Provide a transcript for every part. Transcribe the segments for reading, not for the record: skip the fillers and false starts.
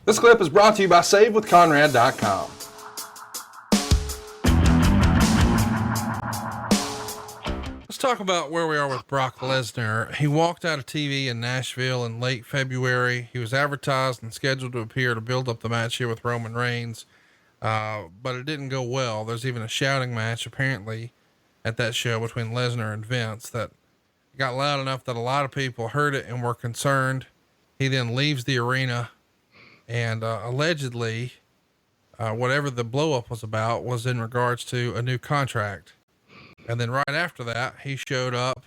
This clip is brought to you by SaveWithConrad.com. Let's talk about where we are with Brock Lesnar. He walked out of TV in Nashville in late February. He was advertised and scheduled to appear to build up the match here with Roman Reigns. But it didn't go well. There's even a shouting match apparently at that show between Lesnar and Vince that got loud enough that a lot of people heard it and were concerned. He then leaves the arena and, allegedly, whatever the blow up was about was in regards to a new contract. And then right after that, he showed up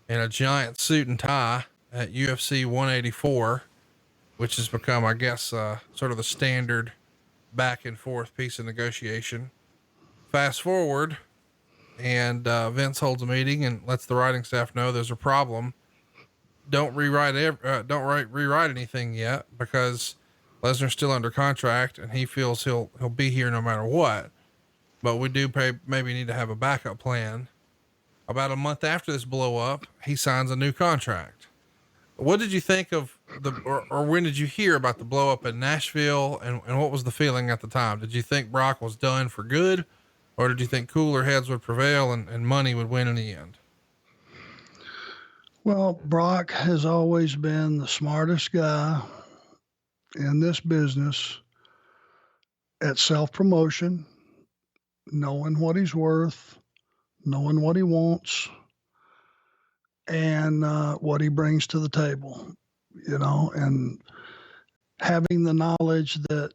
in a giant suit and tie at UFC 184, which has become, I guess, sort of the standard back and forth piece of negotiation. Fast forward, and Vince holds a meeting and lets the writing staff know there's a problem. Don't rewrite anything yet because Lesnar's still under contract and he feels he'll be here no matter what. But we do maybe need to have a backup plan. About a month after this blow up, he signs a new contract. What did you think of or when did you hear about the blow up in Nashville and what was the feeling at the time? Did you think Brock was done for good, or did you think cooler heads would prevail and money would win in the end? Well, Brock has always been the smartest guy in this business at self-promotion, knowing what he's worth, knowing what he wants, and what he brings to the table, and having the knowledge that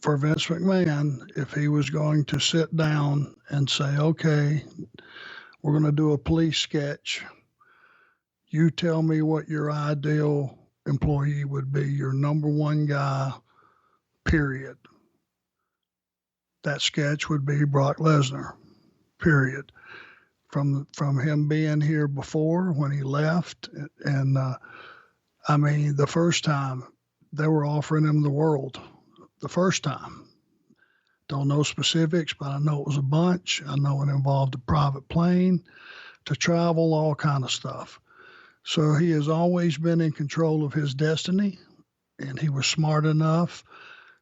for Vince McMahon, if he was going to sit down and say, okay, we're going to do a police sketch, you tell me what your ideal employee would be, your number one guy, period. That sketch would be Brock Lesnar, period. From him being here before when he left. And, the first time they were offering him the world, the first time. Don't know specifics, but I know it was a bunch. I know it involved a private plane to travel, all kind of stuff. So he has always been in control of his destiny, and he was smart enough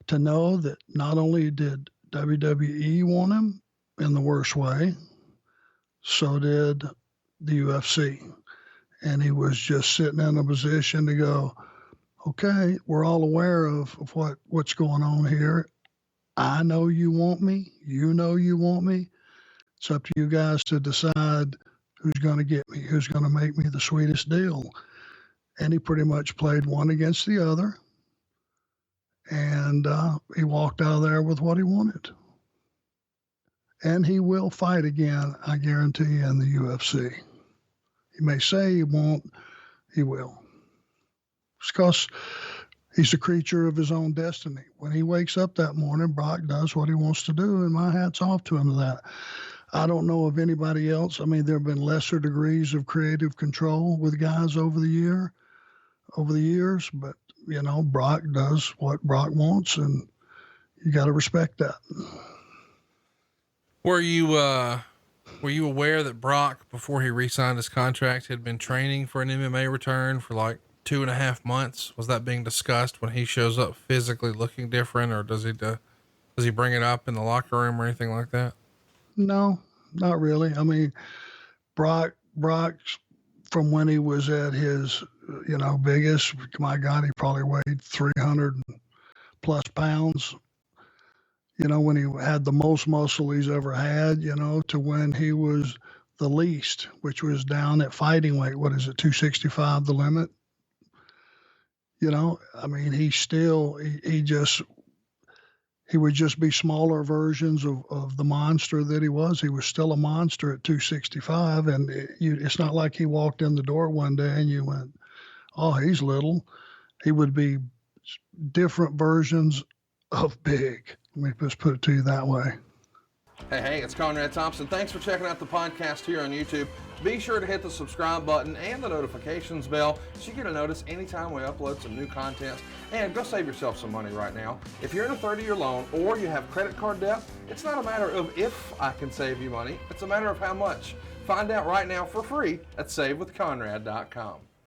to know that not only did WWE want him in the worst way, so did the UFC. And he was just sitting in a position to go, okay, we're all aware of what's going on here. I know you want me. You know you want me. It's up to you guys to decide who's going to get me, who's going to make me the sweetest deal. And he pretty much played one against the other. And he walked out of there with what he wanted. And he will fight again, I guarantee you, in the UFC. He may say he won't, he will. It's because he's a creature of his own destiny. When he wakes up that morning, Brock does what he wants to do, and my hat's off to him to that. I don't know of anybody else. There have been lesser degrees of creative control with guys over the years, but Brock does what Brock wants, and you got to respect that. Were you aware that Brock, before he re-signed his contract, had been training for an MMA return for like 2.5 months? Was that being discussed when he shows up physically looking different, or does he bring it up in the locker room or anything like that? No, not really. Brock, from when he was at his, biggest, my God, he probably weighed 300 plus pounds. When he had the most muscle he's ever had, to when he was the least, which was down at fighting weight. What is it, 265, the limit? He would just be smaller versions of the monster that he was. He was still a monster at 265. And it's not like he walked in the door one day and you went, oh, he's little. He would be different versions of big. Let me just put it to you that way. Hey, it's Conrad Thompson. Thanks for checking out the podcast here on YouTube. Be sure to hit the subscribe button and the notifications bell so you get a notice anytime we upload some new content. And go save yourself some money right now. If you're in a 30-year loan or you have credit card debt, it's not a matter of if I can save you money. It's a matter of how much. Find out right now for free at SaveWithConrad.com.